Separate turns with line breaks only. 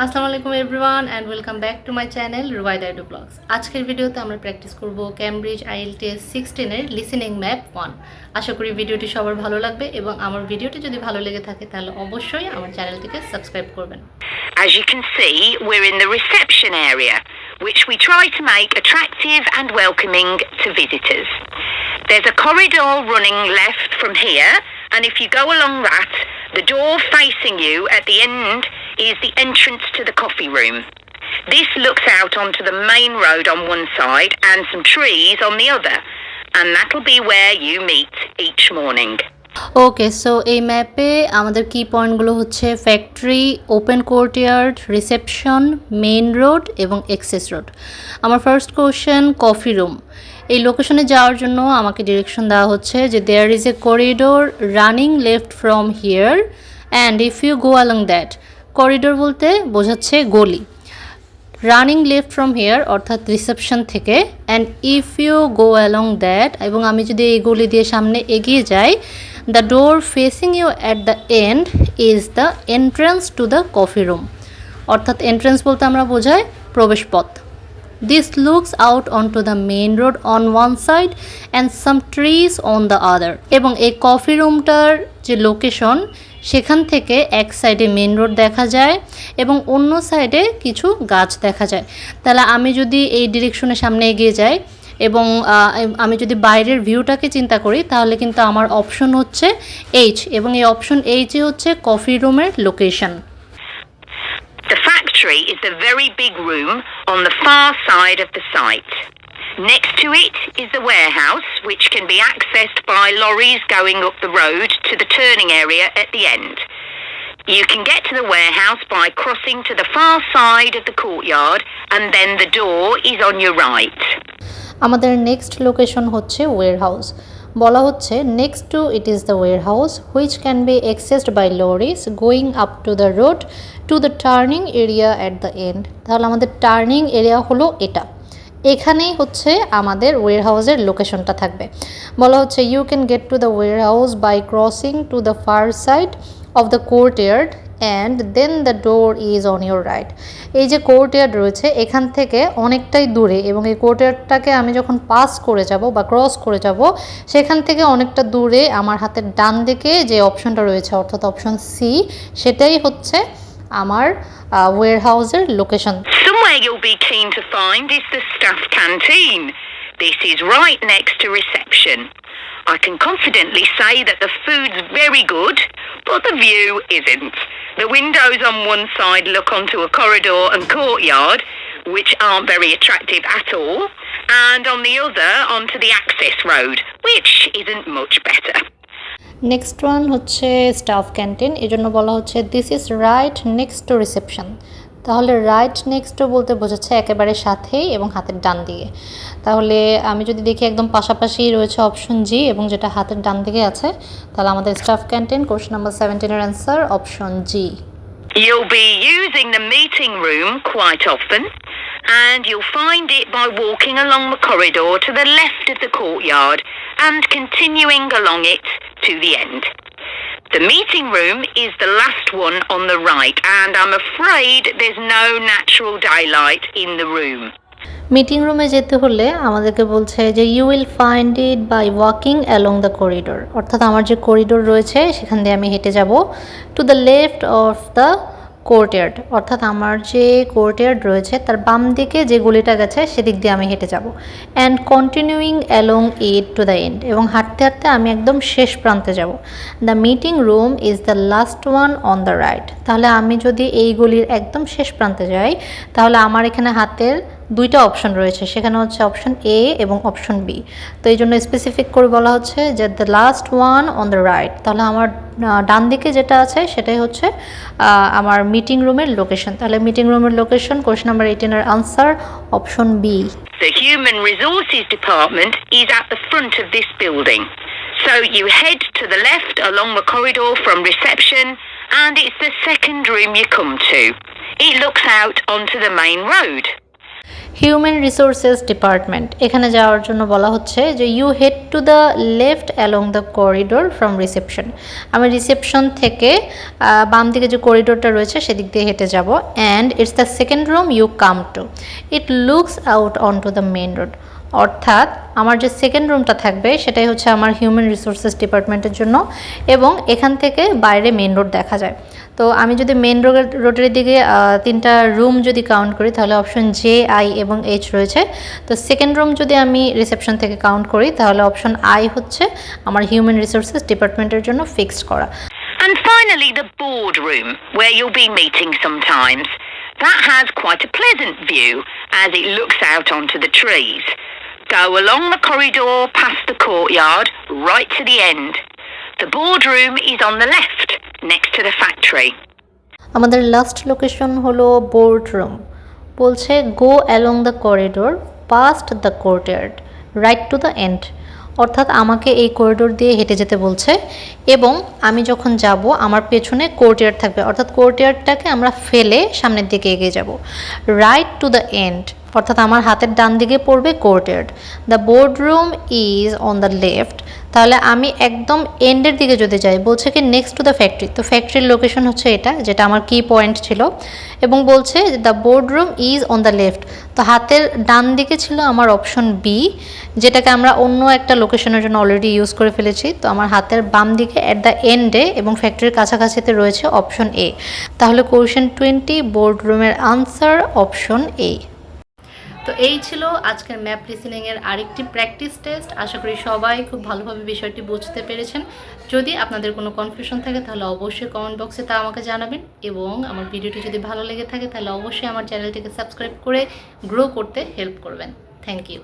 আসসালামু আলাইকুম everyone and welcome back to my channel Rubaida edu blogs. আজকের ভিডিওতে আমরা প্র্যাকটিস করব ক্যামব্রিজ IELTS 16-এর লিসেনিং ম্যাপ 1। আশা করি ভিডিওটি সবার ভালো লাগবে এবং আমার ভিডিওটি যদি ভালো লেগে থাকে তাহলে অবশ্যই আমার চ্যানেলটিকে সাবস্ক্রাইব করবেন।
As you can see, we're in the reception area, which we try to make attractive and welcoming to visitors. There's a corridor running left from here, and if you go along that, the door facing you at the end is the entrance to the coffee room. This looks out onto the main road on one side and some trees on the other, and that'll be where you meet each morning.
Okay, so এই ম্যাপে আমাদের কি পয়েন্টগুলো হচ্ছে factory, open courtyard, reception, main road এবং access road. আমার first question coffee room. এই লোকেশনে যাওয়ার জন্য আমাকে ডিরেকশন দেওয়া হচ্ছে যে there is a corridor running left from here and if you go along that. Corridor বলতে বোঝাচ্ছে গলি। রানিং লেফট ফ্রম হেয়ার অর্থাৎ রিসেপশন থেকে, and if you go along that, এবং আমি যদি এই গলি দিয়ে সামনে এগিয়ে যাই, the door facing you at the end is the entrance to the coffee room. অর্থাৎ এন্ট্রান্স বলতে আমরা বোঝাই প্রবেশপথ। This looks out on to the main road on one side and some trees on the other. এবং এই coffee রুমটার যে location, সেখান থেকে এক সাইডে মেইন রোড দেখা যায় এবং অন্য সাইডে কিছু গাছ দেখা যায়। তাহলে আমি যদি এই ডিরেকশনের সামনে এগিয়ে যাই এবং আমি যদি বাইরের ভিউটাকে চিন্তা করি, তাহলে কিন্তু আমার অপশন হচ্ছে এইচ, এবং এই অপশন এইচে হচ্ছে কফি রুমের location.
The factory is the very big room on the far side of the site. Next to it is the warehouse, which can be accessed by lorries going up the road to the turning area at the end. You can get to the warehouse by crossing to the far side of the courtyard, and then the door is on your right.
আমাদের next location হচ্ছে warehouse. বলা হচ্ছে next to it is the warehouse which can be accessed by lorries going up to the road to the turning area at the end. তাহলে আমাদের turning area হলো এটা, এখানেই হচ্ছে আমাদের ওয়্যারহাউসের লোকেশনটা থাকবে। বলা হচ্ছে you can get to the warehouse by crossing to the far side of the courtyard and then the door is on your right. এই যে কোর্টইয়ার্ড রয়েছে এখান থেকে অনেকটাই দূরে, এবং এই কোর্টইয়ার্ডটাকে আমি যখন পাস করে যাব বা ক্রস করে যাব, সেখান থেকে অনেকটা দূরে আমার হাতের ডান দিকে যে অপশনটা রয়েছে অর্থাৎ অপশন সি, সেটাই হচ্ছে আমার ওয়্যারহাউসের location.
Somewhere you'll be keen to find is the staff canteen. This is right next to reception. I can confidently say that the food's very good, but the view isn't. The windows on one side look onto a corridor and courtyard, which aren't very attractive at all, and on the other onto the access road, which isn't much better.
Next one হচ্ছে staff canteen. এই জন্য বলা হচ্ছে this is right next to reception. তাহলে right next to বলতে বোঝাচ্ছে একেবারে সাথেই এবং হাতের ডান দিকে। তাহলে আমি যদি দেখি একদম পাশাপাশি রয়েছে অপশন জি, এবং যেটা হাতের ডান দিকে আছে, তাহলে আমাদের স্টাফ ক্যান্টিন কোশ্চেন নাম্বার 17-এর answer option G.
You'll be using the meeting room quite often, and you'll find it by walking along the corridor to the left of the courtyard and continuing along it to the end. The meeting room is the last one on the right, and I'm afraid there's no natural daylight in the room.
Meeting রুমে যেতে হলে আমাদেরকে বলছে যে you will find it by walking along the corridor, অর্থাৎ আমার যে corridor রয়েছে সেখান দিয়ে আমি হেঁটে যাব two the left of the courtyard, অর্থাৎ আমার যে কোর্টইয়ার্ড রয়েছে তার বাম দিকে যে গলিটা গেছে সেদিক দিয়ে আমি হেঁটে যাব, and continuing along it to the end, এবং হাঁটতে হাঁটতে আমি একদম শেষ প্রান্তে যাব। The meeting room is the last one on the right. তাহলে আমি যদি এই গলির একদম শেষ প্রান্তে যাই, তাহলে আমার এখানে হাতের দুইটা অপশন রয়েছে, সেখানে হচ্ছে অপশন এ এবং অপশন বি। তো এই জন্য স্পেসিফিক করে বলা হচ্ছে যে the last one on the right. তাহলে আমার ডান দিকে যেটা আছে সেটাই হচ্ছে আমার মিটিং রুমের লোকেশন। তাহলে মিটিং রুমের লোকেশন কোশ্চেন নাম্বার 18-এর answer option B.
The Human Resources Department is at the front of this building. So you head to the left along the corridor from reception, and it's the second room you come to. It looks out onto the main road.
Human resources department, এখানে যাওয়ার জন্য বলা হচ্ছে যে you head to the left along the corridor from reception. আমি reception থেকে বাম দিকে যে করিডোরটা রয়েছে সেদিক দিয়ে হেঁটে যাব। And it's the second room you come to, it looks out on to the main road. অর্থাৎ আমার যে সেকেন্ড রুমটা থাকবে সেটাই হচ্ছে আমার হিউম্যান রিসোর্সেস ডিপার্টমেন্টের জন্য, এবং এখান থেকে বাইরে মেন রোড দেখা যায়। তো আমি যদি মেন রোডের দিকে 3টা রুম যদি কাউন্ট করি তাহলে অপশন জে, আই এবং এইচ রয়েছে। তো সেকেন্ড রুম যদি আমি রিসেপশন থেকে কাউন্ট করি তাহলে অপশন আই হচ্ছে আমার হিউম্যান রিসোর্সেস ডিপার্টমেন্টের জন্য ফিক্সড করা।
And finally, the boardroom, where you'll be meeting sometimes. That has quite a pleasant view as it looks out onto the trees. Go along the corridor past the courtyard right to the end. The boardroom is on the left next to the factory.
আমাদের last location হলো boardroom. বলছে গো along the corridor past the courtyard right to the end. অর্থাৎ আমাকে এই corridor দিয়ে হেঁটে যেতে বলছে, এবং আমি যখন যাব আমার পেছনে কোর্টইয়ার্ড থাকবে, অর্থাৎ কোর্টইয়ার্ডটাকে আমরা ফেলে সামনের দিকে এগিয়ে যাব। রাইট টু দ্য এন্ড অর্থাৎ আমার হাতের ডান দিকে পড়বে courtyard. The boardroom is on the left, তাহলে আমি একদম এন্ডের দিকে যদি যাই বলছে কি নেক্সট টু দ্য ফ্যাক্টরি। তো ফ্যাক্টরির লোকেশন হচ্ছে এটা, যেটা আমার কি পয়েন্ট ছিল, এবং বলছে the boardroom is on the left. তো হাতের ডান দিকে ছিল আমার অপশন বি, যেটাকে আমরা অন্য একটা লোকেশনের জন্য অলরেডি ইউজ করে ফেলেছি। তো আমার হাতের বাম দিকে অ্যাট দ্য এন্ডে এবং ফ্যাক্টরির কাছাকাছিতে রয়েছে অপশন এ। তাহলে কোয়েশ্চেন 20 বোর্ডরুমের আনসার অপশন এ। তো এই ছিল আজকের ম্যাপ লিসেনিংয়ের আরেকটি প্র্যাকটিস টেস্ট। আশা করি সবাই খুব ভালোভাবে বিষয়টি বুঝতে পেরেছেন। যদি আপনাদের কোনো কনফিউশন থাকে তাহলে অবশ্যই কমেন্ট বক্সে তা আমাকে জানাবেন, এবং আমার ভিডিওটি যদি ভালো লেগে থাকে তাহলে অবশ্যই আমার চ্যানেলটিকে সাবস্ক্রাইব করে গ্রো করতে হেল্প করবেন। Thank you.